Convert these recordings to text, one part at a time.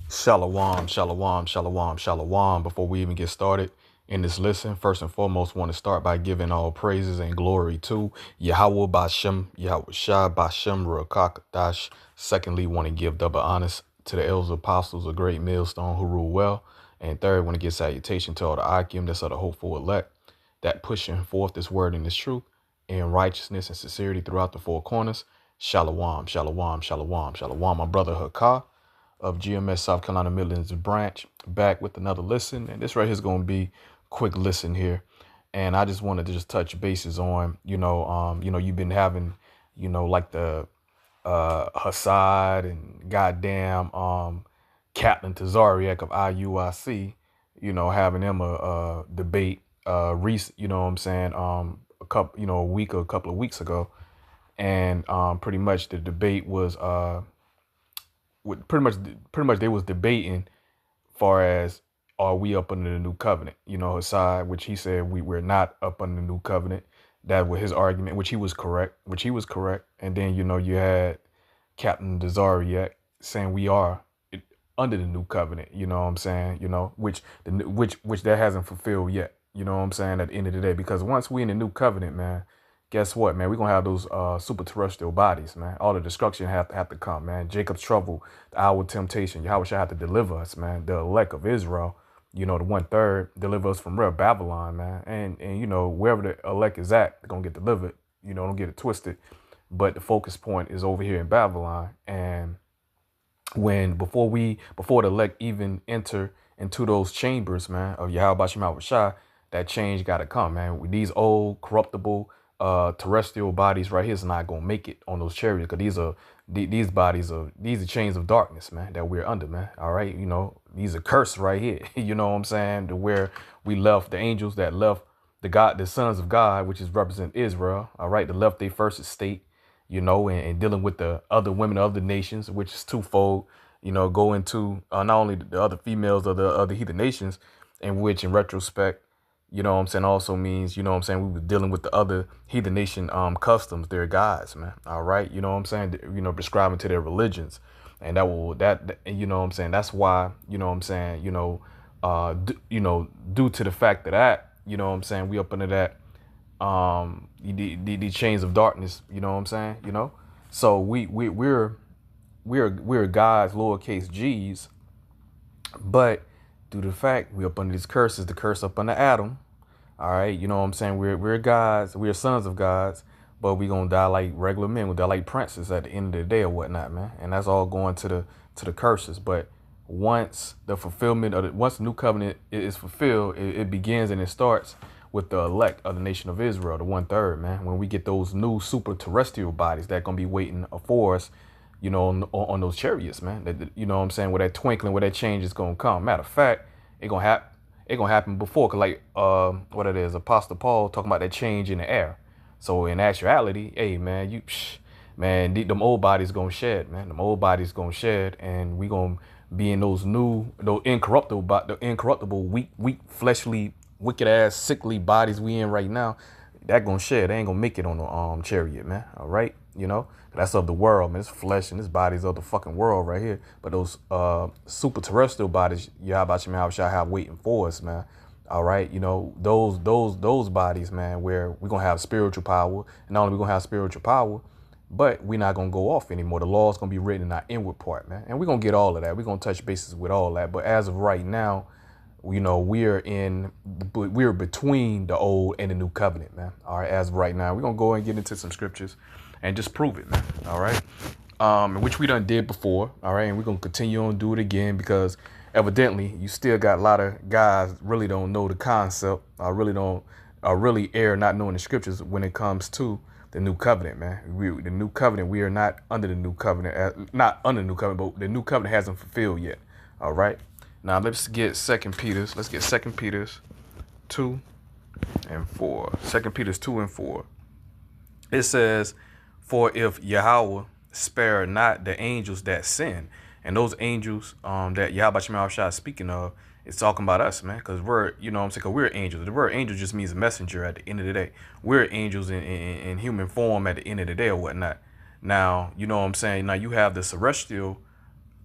Shalom, shalom, shalom, shalom. Before we even get started in this lesson, first and foremost, want to start by giving all praises and glory to Yahawah Bashem, Yahawashi Bashem Rakakadash. Secondly, want to give double honors to the Elders Apostles of Great Millstone who rule well. And third, want to give salutation to all the Akim that's of the hopeful elect that pushing forth this word and this truth in righteousness and sincerity throughout the four corners. Shalom, shalom, shalom, shalom. My brother Hakah of GMS South Carolina Midlands branch, back with another listen. And this right here is going to be quick listen here. And I just wanted to just touch bases on, you've been having, like the Hassad and goddamn Captain Tazariak of IUIC, having them a debate recent, you know what I'm saying, a week or a couple of weeks ago. And pretty much the debate was pretty much they was debating far as are we up under the new covenant, his side, which he said we're not up under the new covenant. That was his argument, which he was correct. And then you had Captain Desariak saying we are under the new covenant, you know what I'm saying, which that hasn't fulfilled yet, you know what I'm saying, at the end of the day. Because once we in the new covenant, man, guess what, man? We're gonna have those super terrestrial bodies, man. All the destruction have to come, man. Jacob's trouble, the hour of temptation. Yahweh shall have to deliver us, man. The elect of Israel, the 1/3, deliver us from real Babylon, man. And wherever the elect is at, they're gonna get delivered. Don't get it twisted. But the focus point is over here in Babylon. And before the elect even enter into those chambers, man, of Yahawah Shai, that change gotta come, man. With these old corruptible terrestrial bodies right here is not gonna make it on those chariots, because these are chains of darkness, man, that we're under, man. All right, these are cursed right here. You know what I'm saying? To where we left the angels that left the sons of God, which is represent Israel. All right, that left their first estate, and dealing with the other women of the nations, which is twofold. Go into not only the other females of the other heathen nations, in which in retrospect, also means, we were dealing with the other heathen nation customs, their gods, man. All right, prescribing to their religions. And that's why, due to the fact that, we up under that the chains of darkness, so we're God's lowercase g's, but due to the fact we up under these curses, the curse up under Adam. All right, we're gods, we're sons of gods, but we gonna die like regular men, we die like princes at the end of the day or whatnot, man. And that's all going to the curses. But once once the new covenant is fulfilled, it begins and it starts with the elect of the nation of Israel, the 1/3, man. When we get those new super terrestrial bodies that gonna be waiting for us, on those chariots, man. Where that twinkling, where that change is gonna come. Matter of fact, it gonna happen. It gonna happen before, cause like what it is, Apostle Paul talking about that change in the air. So in actuality, hey man, them old bodies gonna shed, man. Them old bodies gonna shed, and we gonna be in those incorruptible, weak, fleshly, wicked ass, sickly bodies we in right now. That gonna shed. They ain't gonna make it on the chariot, man. All right, that's of the world, man. It's flesh and this body's of the fucking world right here. But those super terrestrial bodies, Yahawah shall have waiting for us, man. All right, those bodies, man, where we're gonna have spiritual power, and not only we gonna have spiritual power, but we're not gonna go off anymore. The law is gonna be written in our inward part, man, and we're gonna get all of that. We're gonna touch bases with all that. But as of right now, we're between the old and the new covenant, man. All right, as of right now, we're gonna go and get into some scriptures and just prove it, man. All right, which we done did before. All right, and we're gonna continue on do it again, because evidently you still got a lot of guys really don't know the concept. I really err not knowing the scriptures when it comes to the new covenant, man. The new covenant, we are not under the new covenant, not under the new covenant, but the new covenant hasn't fulfilled yet. All right. Now let's get Second Peter's. Let's get Second Peter's 2:4. Second Peter's 2:4. It says, "For if Yahawah spare not the angels that sin," and those angels that Yahawah Shai is speaking of, it's talking about us, man, because we're, because we're angels. The word angel just means a messenger at the end of the day. We're angels in human form at the end of the day or whatnot. Now, Now you have the celestial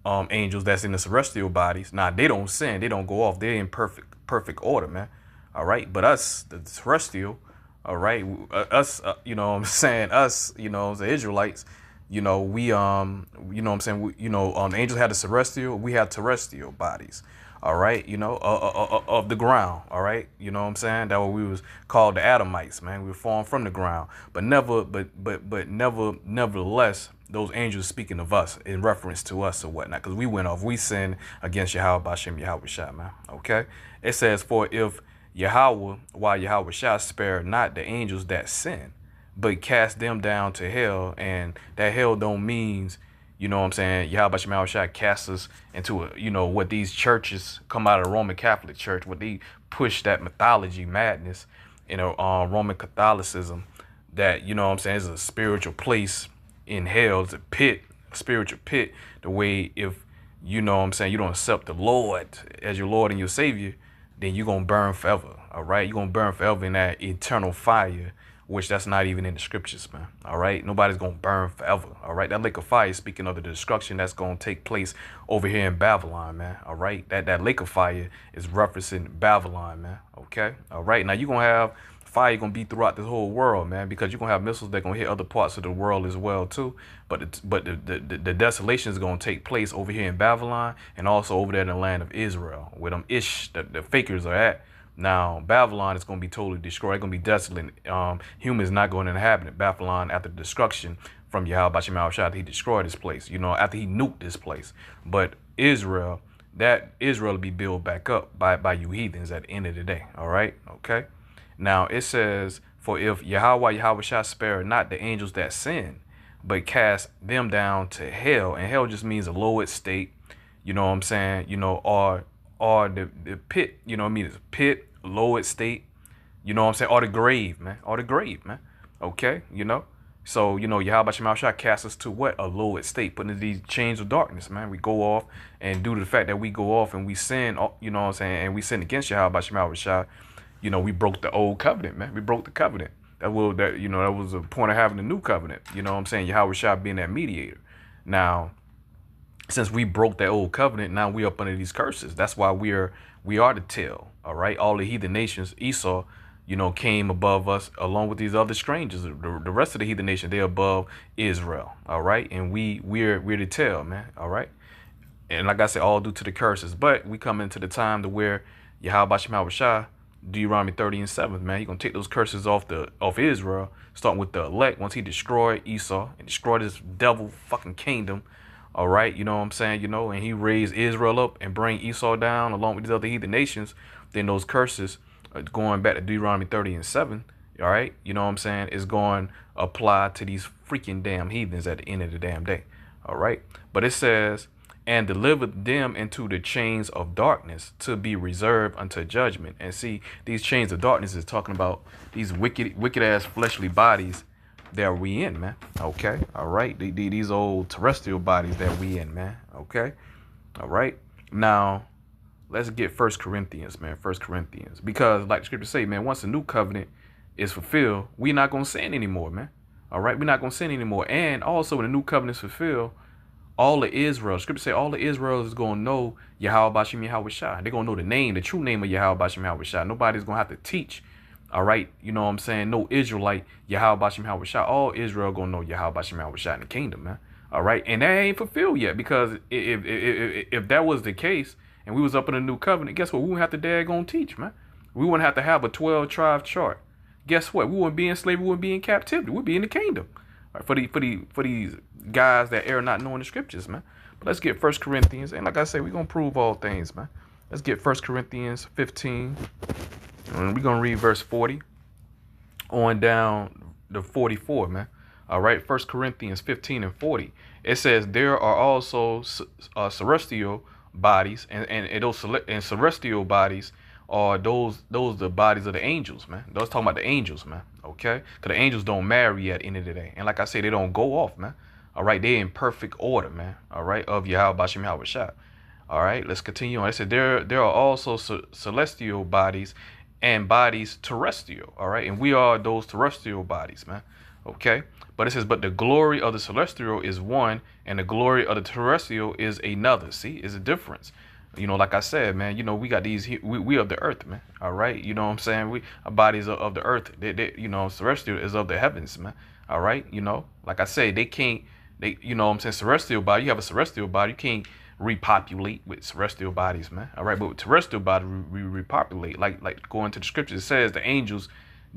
angels that's in the celestial bodies. Now they don't sin, they don't go off, they're in perfect order, man. All right, but us, the terrestrial, all right, us, you know what I'm saying, us, you know, the Israelites, you know, we you know what I'm saying, the angels had the celestial, we have terrestrial bodies. All right, you know, of the ground. All right, you know what I'm saying. That what we was called the Adamites, man. We were formed from the ground, but nevertheless, those angels speaking of us in reference to us or whatnot, because we went off, we sinned against Yahawah bahasham Yahawashi, man. Okay, it says, for if Yahawah, while Yahawah shall spare not the angels that sin, but cast them down to hell, and that hell don't means, you know what I'm saying, Yahawashi Mahashai casts us into a, you know, what these churches come out of the Roman Catholic Church, what they push that mythology madness, you know, Roman Catholicism, that, you know what I'm saying, is a spiritual place in hell. It's a pit, a spiritual pit. The way, if, you know what I'm saying, you don't accept the Lord as your Lord and your Savior, then you're going to burn forever. All right. You're going to burn forever in that eternal fire, which that's not even in the scriptures, man. All right. Nobody's going to burn forever. All right. That lake of fire is speaking of the destruction that's going to take place over here in Babylon, man. All right. That lake of fire is referencing Babylon, man. Okay. All right. Now you're going to have fire going to be throughout this whole world, man, because you're going to have missiles that are going to hit other parts of the world as well, too. But the desolation is going to take place over here in Babylon and also over there in the land of Israel, where them the fakers are at. Now, Babylon is going to be totally destroyed. It's going to be desolate. Humans not going to inhabit it. Babylon, after the destruction from Yahawah bahasham, he destroyed this place, you know, after he nuked this place. But Israel, that Israel will be built back up by you heathens at the end of the day. All right. Okay. Now it says, for if Yahawah shall spare not the angels that sin, but cast them down to hell. And hell just means a lower state, you know what I'm saying? You know, or the pit, you know what I mean? It's a pit, lower state, you know what I'm saying? Or the grave, man. Or the grave, man. Okay, you know? So, you know, Yahawah shall cast us to what? A lower state, put into these chains of darkness, man. We go off, and due to the fact that we go off and we sin, you know what I'm saying, and we sin against Yahawah shall, you know, we broke the old covenant, man. We broke the covenant. That was a point of having the new covenant. You know what I'm saying? Yahweh shall being that mediator. Now, since we broke that old covenant, now we up under these curses. That's why we are the tail. All right. All the heathen nations, Esau, you know, came above us along with these other strangers. The rest of the heathen nation, they're above Israel. All right. And we're the tail, man. All right. And like I said, all due to the curses. But we come into the time to where Yahawah bahasham Deuteronomy 30:7, man. He's gonna take those curses off Israel, starting with the elect. Once he destroyed Esau and destroyed his devil fucking kingdom, all right, you know what I'm saying, you know, and he raised Israel up and bring Esau down along with these other heathen nations, then those curses, going back to Deuteronomy 30:7, all right, you know what I'm saying, is going to apply to these freaking damn heathens at the end of the damn day, all right. But it says, and delivered them into the chains of darkness to be reserved unto judgment. And see, these chains of darkness is talking about these wicked ass fleshly bodies that we in, man. Okay, all right. These old terrestrial bodies that we in, man. Okay, all right. Now, let's get 1 Corinthians, man. 1 Corinthians, because like the scripture say, man, once the new covenant is fulfilled, we're not gonna sin anymore, man. All right, we're not gonna sin anymore. And also, when the new covenant is fulfilled, all of Israel, scripture say all of Israel is going to know Yahawah bahasham Yahawashi. They're going to know the name, the true name of Yahawah bahasham Yahawashi. Nobody's going to have to teach, all right? You know what I'm saying? No Israelite Yahawah bahasham Yahawashi. All Israel going to know Yahawah bahasham Yahawashi in the kingdom, man. All right? And that ain't fulfilled yet, because if that was the case and we was up in a new covenant, guess what? We wouldn't have to daggone teach, man. We wouldn't have to have a 12-tribe chart. Guess what? We wouldn't be in slavery. We wouldn't be in captivity. We'd be in the kingdom. Right, for these guys that err not knowing the scriptures, man. But let's get 1 Corinthians, and like I say, we're gonna prove all things, man. Let's get 1 Corinthians 15, and we're gonna read verse 40 on down to 44, man. All right, 1 Corinthians 15 and 40. It says there are also celestial bodies, and those celestial bodies are those the bodies of the angels, man. Those talking about the angels, man. Okay, because the angels don't marry at the end of the day, and like I say, they don't go off, man. All right, they're in perfect order, man. All right, of Yahawah bahasham Yahawashi. All right, let's continue on. I said there are also celestial bodies and bodies terrestrial. All right, and we are those terrestrial bodies, man. Okay. But it says, but the glory of the celestial is one, and the glory of the terrestrial is another. See, is a difference. Like I said, man, we got these, we of the earth, man. All right. You know what I'm saying? Our bodies are of the earth. Celestial is of the heavens, man. All right. Like I say, they can't, what I'm saying, celestial body, you have a celestial body, you can't repopulate with celestial bodies, man. All right. But with terrestrial body, we repopulate. Like going to the scriptures, it says the angels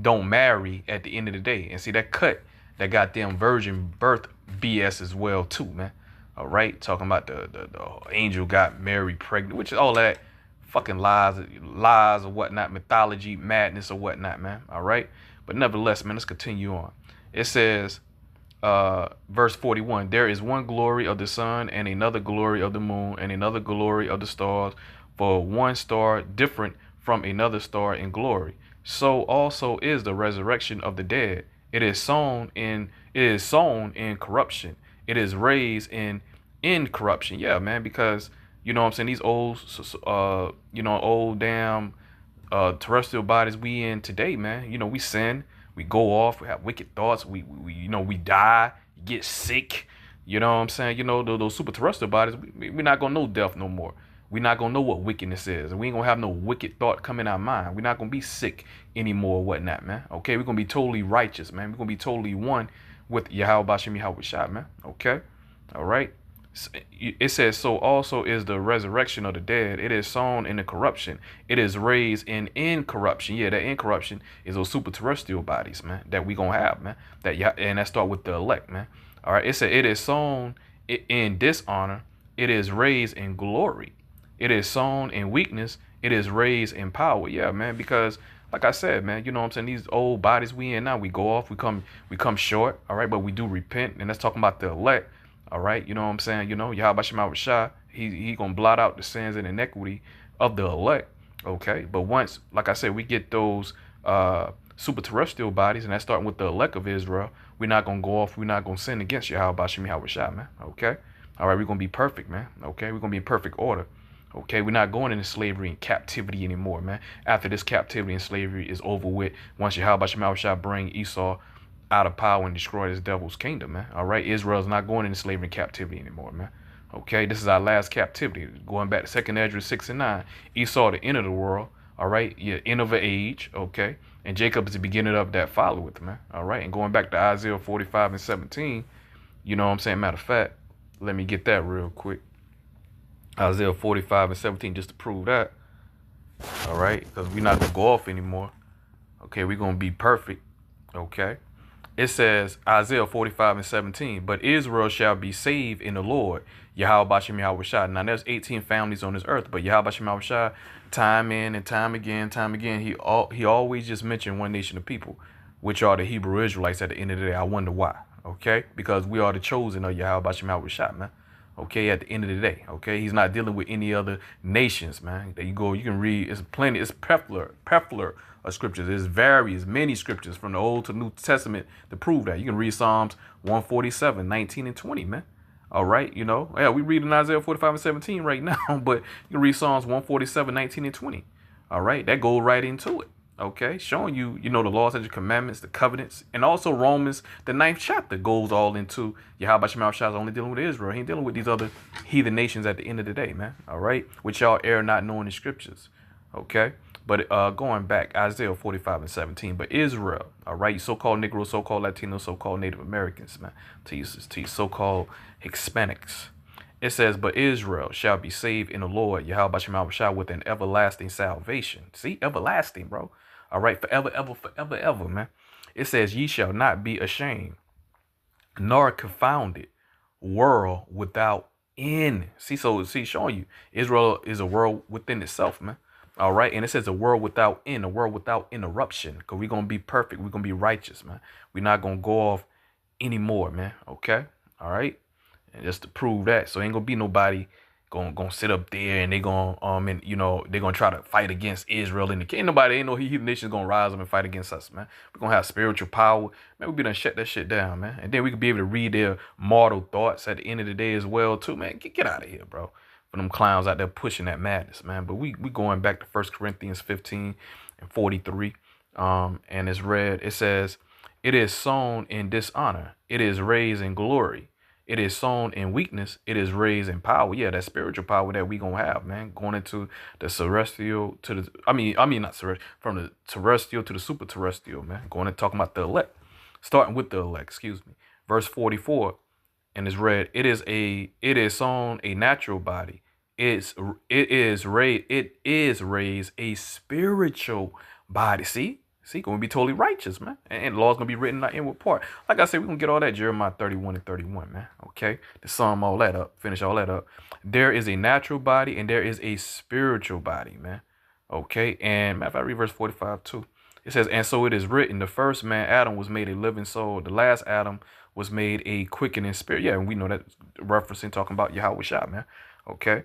don't marry at the end of the day. And see, that cut that goddamn virgin birth BS as well too, man. All right, talking about the angel got Mary pregnant, which is all that fucking lies or whatnot, mythology, madness or whatnot, man. All right, but nevertheless, man, let's continue on. It says, verse 41, there is one glory of the sun and another glory of the moon and another glory of the stars, for one star different from another star in glory. So also is the resurrection of the dead. It is sown in corruption. It is raised in incorruption. Yeah, man, because what I'm saying, these old damn terrestrial bodies we in today, man. We sin, we go off, we have wicked thoughts, we die, get sick. You know what I'm saying? Those super terrestrial bodies, we're not gonna know death no more. We're not gonna know what wickedness is, and we ain't gonna have no wicked thought come in our mind. We're not gonna be sick anymore, or whatnot, man. Okay, we're gonna be totally righteous, man. We're gonna be totally one with Yahawah Bashem Yahawah, man. Okay, all right. It says, so also is the resurrection of the dead. It is sown in the corruption. It is raised in incorruption. Yeah, that incorruption is those super terrestrial bodies, man, that we gonna have, man. And that start with the elect, man. All right. It said it is sown in dishonor. It is raised in glory. It is sown in weakness. It is raised in power. Yeah, man. Because like I said, man, what I'm saying, these old bodies we in now, we go off, we come short. All right, but we do repent, and that's talking about the elect. All right, what I'm saying, Yahawah Shema Shah, he gonna blot out the sins and iniquity of the elect. Okay, but once, like I said, we get those super terrestrial bodies, and that's starting with the elect of Israel, we're not gonna go off, we're not gonna sin against Yahawah Shema Shah, man. Okay, all right, we're gonna be perfect, man. Okay, we're gonna be in perfect order. Okay, we're not going into slavery and captivity anymore, man. After this captivity and slavery is over with, once Yahawah Shema Shah bring Esau out of power and destroy this devil's kingdom, man. All right, Israel's not going into slavery and captivity anymore, man. Okay, this is our last captivity. Going back to 2nd Ezra 6 and 9, Esau the end of the world. All right, yeah, end of an age. Okay, and Jacob is the beginning of that followeth, man. All right, and going back to Isaiah 45 and 17, what I'm saying. Matter of fact, let me get that real quick. Isaiah 45 and 17, just to prove that. All right, because we're not gonna go off anymore. Okay, we're gonna be perfect. Okay. It says, Isaiah 45 and 17, but Israel shall be saved in the Lord, Yahawah Bashem Yahawah Shah. Now, there's 18 families on this earth, but Yahawah Bashem Yahawah Shah, time in and time again, he always just mentioned one nation of people, which are the Hebrew Israelites at the end of the day. I wonder why, okay? Because we are the chosen of Yahawah Bashem Yahawah Shah, man. Okay, at the end of the day, okay? He's not dealing with any other nations, man. There you go. You can read, it's plenty, it's plethora of scriptures. There's many scriptures from the Old to New Testament to prove that. You can read Psalms 147, 19 and 20, man. All right, yeah, we read in Isaiah 45 and 17 right now, but you can read Psalms 147, 19 and 20. All right, that goes right into it. Okay, showing you, the laws and the commandments, the covenants, and also Romans, the 9th chapter goes all into Yahawah Shema Shah is only dealing with Israel. He ain't dealing with these other heathen nations at the end of the day, man. All right, which y'all err not knowing the scriptures. Okay, but going back, Isaiah 45 and 17, but Israel, all right, so-called Negroes, so-called Latinos, so-called Native Americans, man, to you so-called Hispanics. It says, but Israel shall be saved in the Lord, Yahawah Shema Shah, with an everlasting salvation. See, everlasting, bro. All right, forever, ever, man. It says, ye shall not be ashamed, nor confounded, world without end. See, showing you, Israel is a world within itself, man. All right, and it says a world without end, a world without interruption, because we're going to be perfect. We're going to be righteous, man. We're not going to go off anymore, man. Okay, all right, and just to prove that, so ain't going to be nobody gonna sit up there and they gonna they're gonna try to fight against Israel, and ain't no heathen nation's gonna rise up and fight against us, man. We're gonna have spiritual power, man. We be done shut that shit down, man, and then we could be able to read their mortal thoughts at the end of the day as well too, man. Get out of here, bro, for them clowns out there pushing that madness, man. But we going back to 1 Corinthians 15 and 43, and it says, It is sown in dishonor. It is raised in glory. It is sown in weakness. It is raised in power. Yeah, that spiritual power that we gonna have, man. Going into the celestial to the, I mean not celestial, from the terrestrial to the super terrestrial, man. Going and talking about the elect, starting with the elect. Excuse me. Verse 44, and it's read. It is sown a natural body. It is raised a spiritual body. See, gonna be totally righteous, man. And the law's gonna be written in our inward part. Like I said, we're gonna get all that Jeremiah 31 and 31, man. Okay. To sum all that up, finish all that up. There is a natural body and there is a spiritual body, man. Okay. And matter of fact, read verse 45 too. It says, and so it is written, the first man, Adam, was made a living soul. The last Adam was made a quickening spirit. Yeah, and we know that referencing, talking about Yahawashi, man. Okay.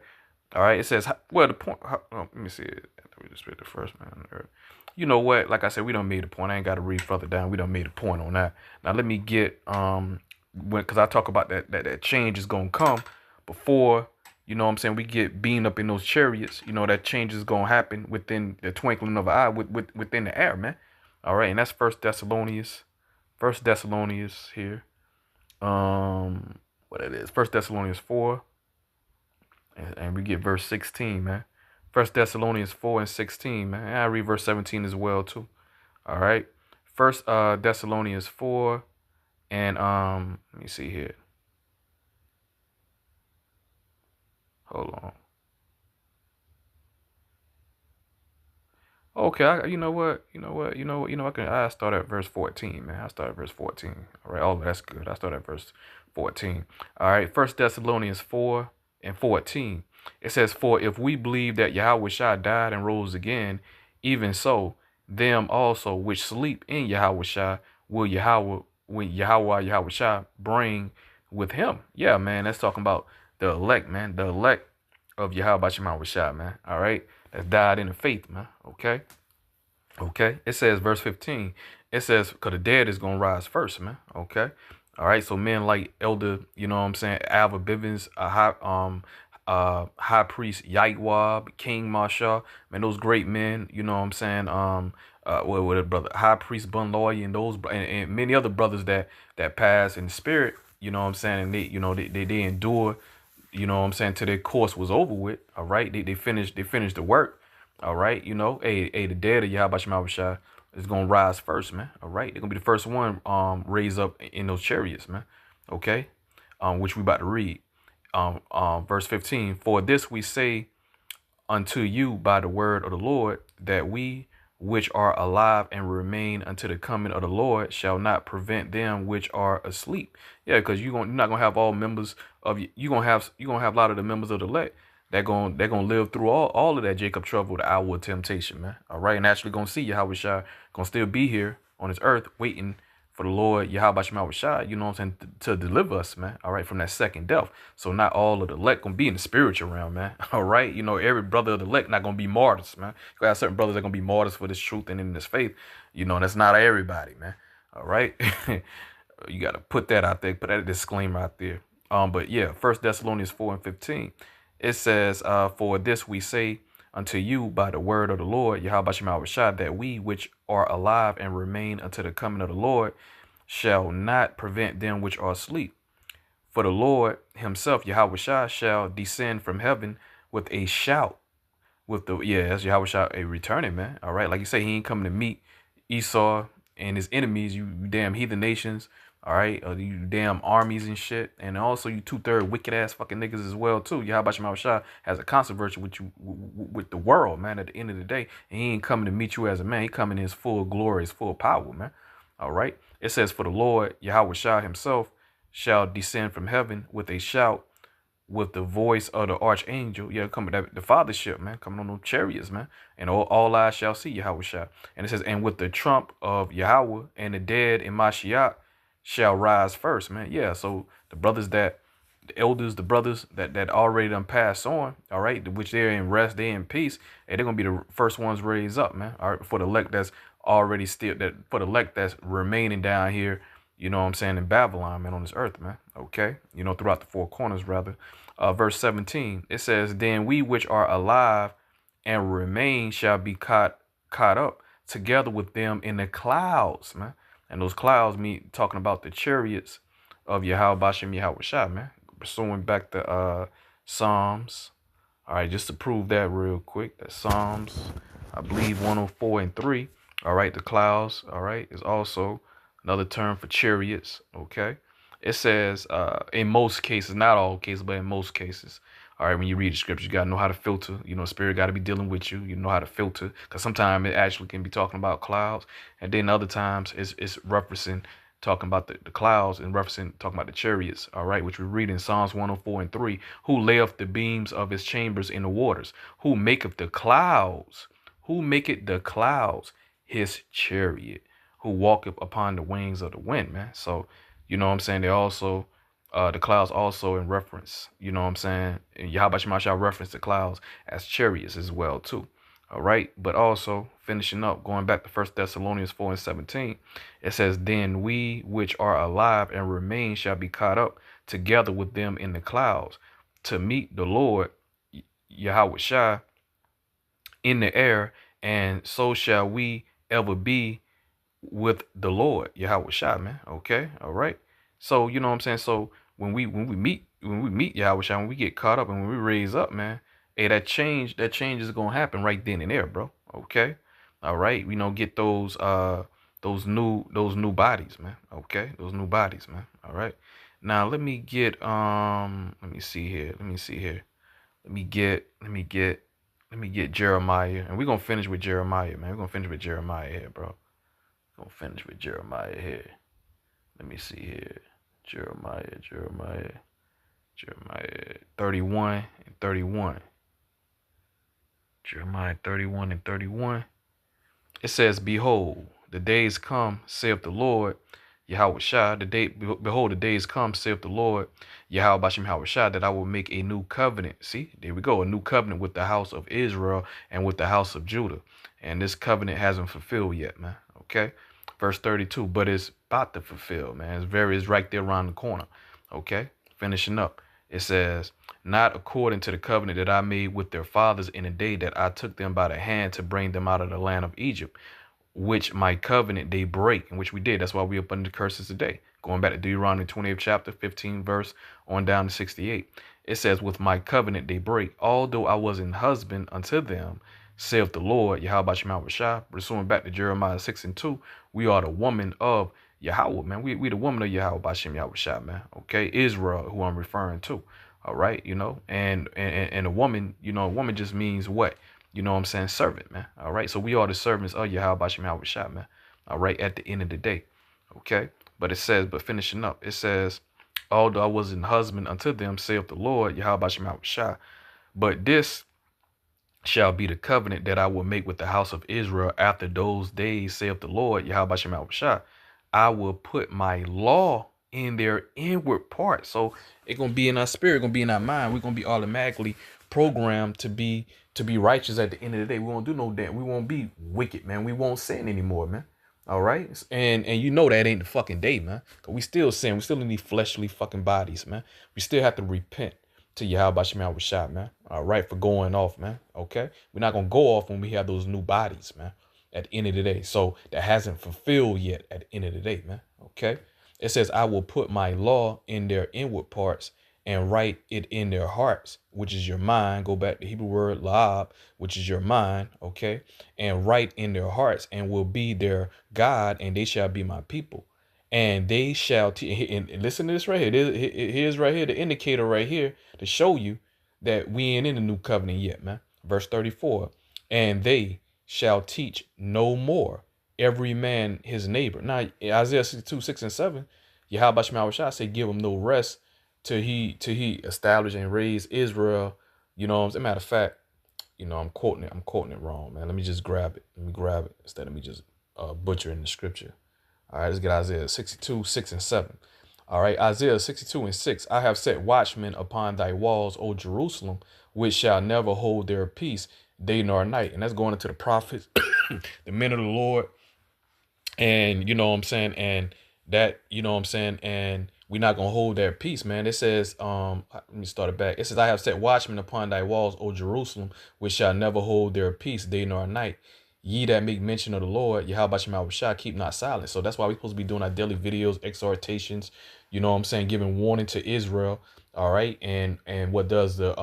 All right. It says, well, the point, let me see it. We just read the first man on earth. You know what? Like I said, we done made a point. I ain't got to read further down. We done made a point on that. Now let me get because I talk about that change is gonna come before, you know what I'm saying, we get beamed up in those chariots. You know that change is gonna happen within the twinkling of an eye, within the air, man. All right, and that's First Thessalonians. First Thessalonians here. What it is? First Thessalonians 4, and we get verse 16, man. First Thessalonians 4 and 16, man. And I read verse 17 as well too. All right. First Thessalonians 4 and let me see here. Hold on. Okay, I start at verse 14, man. I start at verse 14. All right, that's good. I start at verse 14. All right, First Thessalonians 4 and 14. It says, for if we believe that Yahawashi died and rose again, even so, them also which sleep in Yahawashi will Yahawashi bring with him. Yeah, man, that's talking about the elect, man. The elect of Yahawashi, man. All right, that died in the faith, man. Okay. Okay. It says, verse 15. It says, because the dead is gonna rise first, man. Okay. All right. So men like Elder, you know what I'm saying, Alva Bivens, high priest Yahawah, King Marshall, man, those great men, you know what I'm saying, with a brother, high priest Bun Lawyer, and those and many other brothers that pass in the spirit, you know what I'm saying, and they, you know, they endure, you know what I'm saying, till their course was over with. All right, they finished the work. All right, you know, the dead of Yahawashi is gonna rise first, man. All right, they're gonna be the first one raised up in those chariots, man. Okay, which we about to read. Verse 15, for this we say unto you by the word of the Lord, that we which are alive and remain unto the coming of the Lord shall not prevent them which are asleep. Yeah, because you're not gonna have all members of you gonna have a lot of the members of the elect they're gonna live through all of that Jacob trouble, the hour of temptation, man. All right, and actually gonna see Yahawashi gonna still be here on this earth waiting for the Lord Yahawashi, you know what I'm saying, to deliver us, man. All right, from that second death. So not all of the elect gonna be in the spiritual realm, man. All right, you know, every brother of the elect not gonna be martyrs, man. You got certain brothers that gonna be martyrs for this truth and in this faith. You know, that's not everybody, man. All right, you gotta put that out there, put that disclaimer out there. But yeah, First Thessalonians 4 and 15. It says, for this we say unto you by the word of the Lord, Yahawashi, that we which are alive and remain unto the coming of the Lord shall not prevent them which are asleep. For the Lord himself, Yahawashi, shall descend from heaven with a shout. That's Yahawashi a returning, man. All right, like you say, he ain't coming to meet Esau and his enemies, you damn heathen nations. All right, you damn armies and shit, and also you 2/3 wicked ass fucking niggas as well too. Yahawashi has a controversy with you, with the world, man. At the end of the day, and he ain't coming to meet you as a man. He coming in his full glory, his full power, man. All right. It says, for the Lord Yahawashi himself shall descend from heaven with a shout, with the voice of the archangel. Yeah, coming the fathership, man, coming on those chariots, man. And all eyes shall see Yahawashi. And it says, and with the trump of Yahawah, and the dead in Mashiach shall rise first, man. Yeah, so the elders, the brothers that already done passed on, all right, which they're in rest, they're in peace, and they're gonna be the first ones raised up, man. All right, for the elect that's already for the elect that's remaining down here, you know what I'm saying, in Babylon, man, on this earth, man. Okay, you know, throughout the four corners, rather. Verse 17, it says, then we which are alive and remain shall be caught up together with them in the clouds, man. And those clouds mean talking about the chariots of Yahawah Bashem Yahawashi, man. Pursuing back to Psalms. All right, just to prove that real quick, that Psalms, I believe 104 and 3. All right, the clouds, all right, is also another term for chariots. Okay. It says, in most cases, not all cases, but in most cases, all right, when you read the scripture, you got to know how to filter. You know, spirit got to be dealing with you. You know how to filter. Because sometimes it actually can be talking about clouds. And then other times it's referencing, talking about the clouds and referencing, talking about the chariots. All right, which we read in Psalms 104 and 3. Who layeth the beams of his chambers in the waters? Who maketh the clouds? Who maketh the clouds his chariot? Who walketh upon the wings of the wind, man. So, you know what I'm saying? They also, the clouds also in reference, you know what I'm saying? And Yahweh shall reference the clouds as chariots as well, too. All right. But also finishing up, going back to 1 Thessalonians 4 and 17, it says, then we which are alive and remain shall be caught up together with them in the clouds to meet the Lord, Yahawah, in the air, and so shall we ever be with the Lord, Yahawah, man. Okay, all right. So you know what I'm saying. So when we meet Yahawah, when we get caught up and when we raise up, man, hey, that change is gonna happen right then and there, bro. Okay, all right. We don't get those new bodies, man. Okay, those new bodies, man. All right. Now let me see here. Let me get Jeremiah, and we're gonna finish with Jeremiah, man. We're gonna finish with Jeremiah here, bro. Gonna finish with Jeremiah here. Let me see here. Jeremiah 31 and 31. Jeremiah 31 and 31. It says, behold, the days come, saith the Lord, Yahawah, behold, the days come, saith the Lord, Yahweh Bashem Yahawah, that I will make a new covenant. See, there we go, a new covenant with the house of Israel and with the house of Judah. And this covenant hasn't fulfilled yet, man. Okay. Verse 32, but it's about to fulfill, man. It's right there around the corner. Okay. Finishing up. It says, not according to the covenant that I made with their fathers in the day that I took them by the hand to bring them out of the land of Egypt, which my covenant they break, and which we did. That's why we up under the curses today. Going back to Deuteronomy 20th chapter, 15 verse on down to 68. It says, with my covenant they break, although I was an husband unto them, saith the Lord, Yahweh Shah. Pursuing back to Jeremiah 6 and 2, we are the woman of Yahawah, man. We the woman of Yahweh Bashem Yahawah, man. Okay, Israel, who I'm referring to. All right, you know, and a woman, you know, a woman just means what? You know what I'm saying? Servant, man. All right. So we are the servants of Yahweh Bashem Yahawah, man. All right. At the end of the day. Okay. But it says, but finishing up, it says, although I was an husband unto them, saith the Lord, Yahweh Bashem Yahawah, but this shall be the covenant that I will make with the house of Israel after those days, saith the Lord, Yahweh Bashem Yahawah. I will put my law in their inward part. So it's gonna be in our spirit, gonna be in our mind. We're gonna be automatically programmed to be righteous at the end of the day. We won't do no damn. We won't be wicked, man. We won't sin anymore, man. All right, and you know that ain't the fucking day, man. Cause we still sin. We still in these fleshly fucking bodies, man. We still have to repent to Yahweh Shema Rashad, man. All right, for going off, man. Okay, we're not gonna go off when we have those new bodies, man. At the end of the day, so that hasn't fulfilled yet. At the end of the day, man. Okay, it says, I will put my law in their inward parts and write it in their hearts, which is your mind. Go back to the Hebrew word laab, which is your mind. Okay, and write in their hearts, and will be their God, and they shall be my people. And they shall and listen to this right here. Here's right here the indicator right here to show you that we ain't in the new covenant yet, man. Verse 34. And they shall teach no more every man his neighbor. Now Isaiah 62, 6 and 7, Yahweh Shah say, give him no rest till he establish and raise Israel. You know what I'm saying? Matter of fact, you know, I'm quoting it wrong, man. Let me just grab it. Let me grab it instead of me just butchering the scripture. All right, let's get Isaiah 62, 6 and 7. All right, Isaiah 62 and 6. I have set watchmen upon thy walls, O Jerusalem, which shall never hold their peace day nor night. And that's going into the prophets, the men of the Lord. And you know what I'm saying? And that, you know what I'm saying? And we're not going to hold their peace, man. It says, let me start it back. It says, I have set watchmen upon thy walls, O Jerusalem, which shall never hold their peace day nor night. Ye that make mention of the Lord, Yahawah keep not silent. So that's why we're supposed to be doing our daily videos, exhortations, you know what I'm saying, giving warning to Israel. All right. And what does the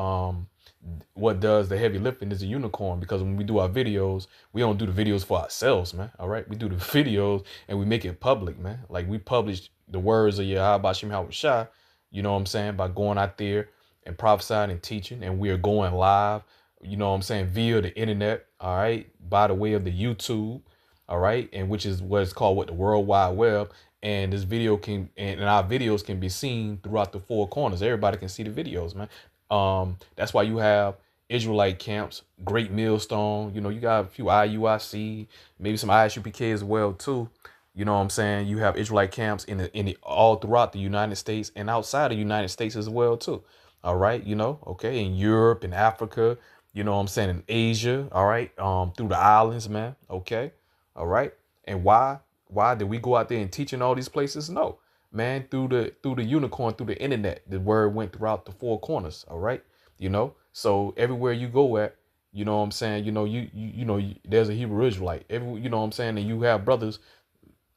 heavy lifting is a unicorn, because when we do our videos, we don't do the videos for ourselves, man. All right. We do the videos and we make it public, man. Like we publish the words of Yahawah, you know what I'm saying, by going out there and prophesying and teaching. And we are going live, you know what I'm saying, via the internet. All right. By the way of the YouTube. All right. And which is what it's called, what, the World Wide Web. And this video can, and our videos can be seen throughout the four corners. Everybody can see the videos, man. That's why you have Israelite camps, Great Millstone. You know, you got a few IUIC, maybe some ISUPK as well too. You know what I'm saying? You have Israelite camps in the all throughout the United States and outside of the United States as well too. All right, you know, okay, in Europe, in Africa, you know what I'm saying, in Asia, all right, through the islands, man. Okay, all right. And why did we go out there and teach in all these places? No, man, through the unicorn, through the internet, the word went throughout the four corners. All right, you know, so everywhere you go at, you know what I'm saying, you know, there's a Hebrew Israelite, you know what I'm saying, and you have brothers,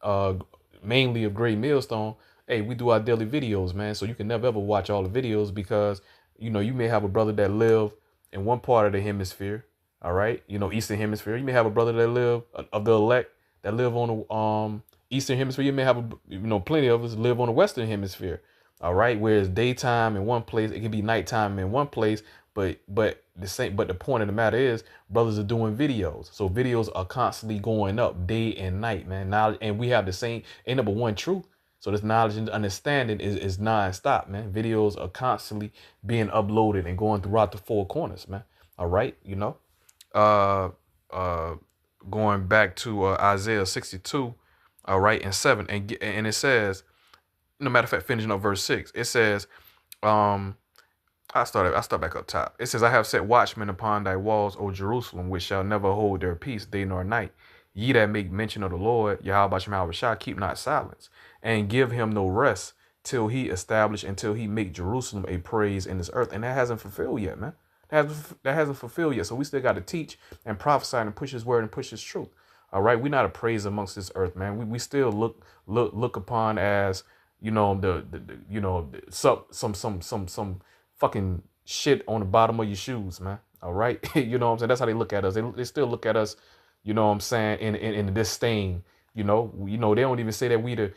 uh mainly of Great Millstone. Hey, we do our daily videos, man, so you can never ever watch all the videos, because you know you may have a brother that live in one part of the hemisphere, all right, you know, Eastern Hemisphere. You may have a brother that live of the elect that live on the Eastern Hemisphere. You may have you know, plenty of us live on the Western Hemisphere, all right, where it's daytime in one place, it can be nighttime in one place, but the point of the matter is, brothers are doing videos. So videos are constantly going up day and night, man. Now, and we have the same, ain't number one truth. So this knowledge and understanding is non-stop, man. Videos are constantly being uploaded and going throughout the four corners, man. All right, you know. Uh uh Going back to Isaiah 62, all right, and 7, and it says, no matter of fact, finishing up verse 6, it says, um I start back up top. It says, I have set watchmen upon thy walls, O Jerusalem, which shall never hold their peace day nor night. Ye that make mention of the Lord, Yahawah, keep not silence, and give him no rest till he establish, until he make Jerusalem a praise in this earth. And that hasn't fulfilled yet, man. That hasn't fulfilled yet. So we still got to teach and prophesy and push his word and push his truth. All right. We're not a praise amongst this earth, man. We still look upon as, you know, you know, some fucking shit on the bottom of your shoes, man. All right. You know what I'm saying? That's how they look at us. They still look at us, you know what I'm saying, in disdain. You know, they don't even say that we the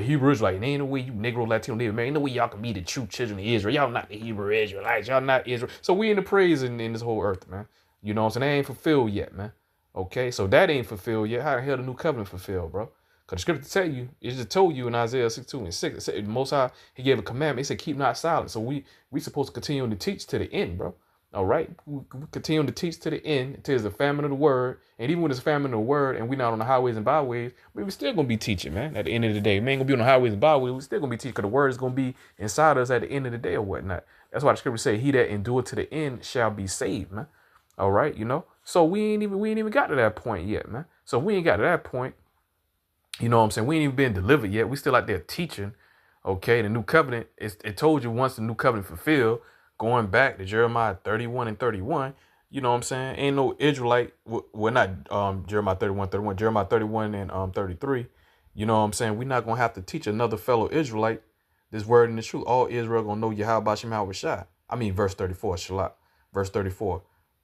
Hebrews, like, ain't no way you Negro, Latino, Native American, ain't no way y'all can be the true children of Israel. Y'all not the Hebrew Israelites. Y'all not Israel. So we in the praise in this whole earth, man. You know what I'm saying? That ain't fulfilled yet, man. Okay, so that ain't fulfilled yet. How the hell the new covenant fulfilled, bro? Because the scripture tell you, it just told you in Isaiah 62 and 6, it said, Most High, he gave a commandment. He said, keep not silent. So we supposed to continue to teach to the end, bro. All right? We continue to teach to the end until there's a famine of the word. And even when there's famine of the word and we're not on the highways and byways, we still going to be teaching, man, at the end of the day. We ain't going to be on the highways and byways. We still going to be teaching, because the word is going to be inside us at the end of the day or whatnot. That's why the scripture say, he that endure to the end shall be saved, man. All right, you know? So we ain't even got to that point yet, man. So we ain't got to that point. You know what I'm saying? We ain't even been delivered yet. We still out there teaching. Okay, the new covenant, it told you once the new covenant fulfilled, going back to Jeremiah 31 and 31, you know what I'm saying? Ain't no Israelite, well, not Jeremiah 31, Jeremiah 31 and 33. You know what I'm saying? We're not going to have to teach another fellow Israelite this word and the truth. All Israel going to know Yahawah. I mean, verse 34, Shalak, verse 34.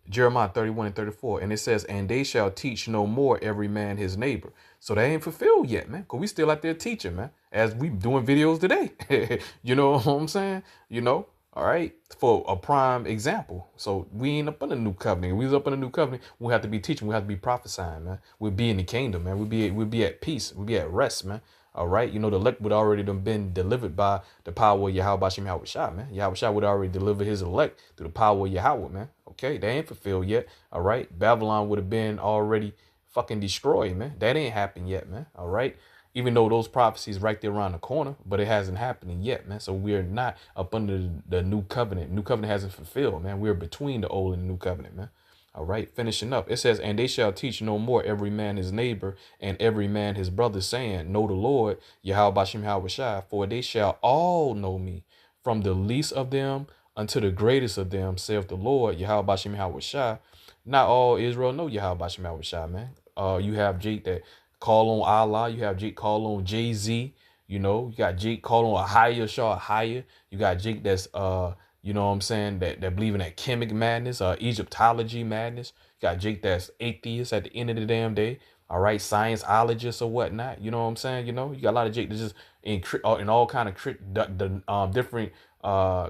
Jeremiah 31 and 34. And it says, and they shall teach no more every man his neighbor. So they ain't fulfilled yet, man. Because we still out there teaching, man. As we doing videos today. You know what I'm saying? You know, all right. For a prime example. So we ain't up in the new covenant. We was up in the new covenant. We have to be teaching. We have to be prophesying, man. We'll be in the kingdom, man. We'll be at peace. We'll be at rest, man. All right. You know, the elect would already done been delivered by the power of Yahawah, man. Yahawah would already deliver his elect through the power of Yahawah, man. Okay. They ain't fulfilled yet. All right. Babylon would have been already fucking destroyed, man. That ain't happened yet, man. All right. Even though those prophecies right there around the corner, but it hasn't happened yet, man. So we're not up under the new covenant. New covenant hasn't fulfilled, man. We're between the old and the new covenant, man. All right, finishing up. It says, and they shall teach no more every man his neighbor and every man his brother, saying, know the Lord, Yahawah, for they shall all know me, from the least of them unto the greatest of them, saith the Lord, Yahawah, not all Israel know Yahawashi Shah, man. You have Jake that call on Allah. You have Jake call on Jay-Z. You know, you got Jake call on a higher Shah, higher. You got Jake that's you know what I'm saying, that believe in that chemic madness, Egyptology madness. You got Jake that's atheist at the end of the damn day. All right, scienceologist or whatnot. You know what I'm saying? You know, you got a lot of Jake that's just in all kind of different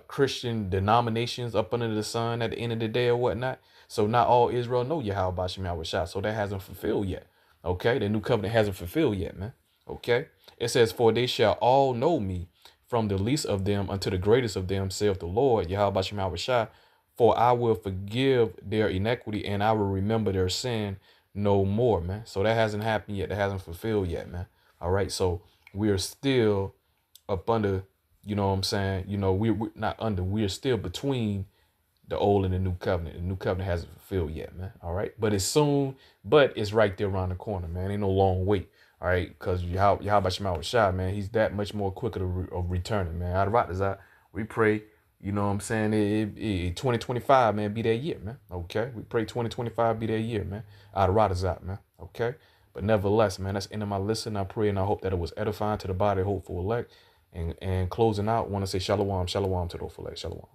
Christian denominations up under the sun at the end of the day or whatnot. So not all Israel know Yahweh Shem Yahweh Shah. So that hasn't fulfilled yet. Okay, the new covenant hasn't fulfilled yet, man. Okay, it says, "For they shall all know me, from the least of them unto the greatest of them, saith the Lord, Yahweh Shem Yahweh Shah. For I will forgive their iniquity and I will remember their sin no more," man. So that hasn't happened yet. That hasn't fulfilled yet, man. All right, so we are still up under, you know what I'm saying? You know, we're not under, we're still between the old and the new covenant. The new covenant hasn't fulfilled yet, man. All right. But it's soon, but it's right there around the corner, man. Ain't no long wait. All right. Because Yahweh Shema Shah, man, he's that much more quicker of returning, man. Out of rock that we pray, you know what I'm saying? 2025, man, be that year, man. Okay. We pray 2025 be that year, man. Out of rock that, man. Okay. But nevertheless, man, that's the end of my listen. I pray and I hope that it was edifying to the body, hopeful elect. And closing out, want to say shalom, shalom to the hopeful elect. Shalom.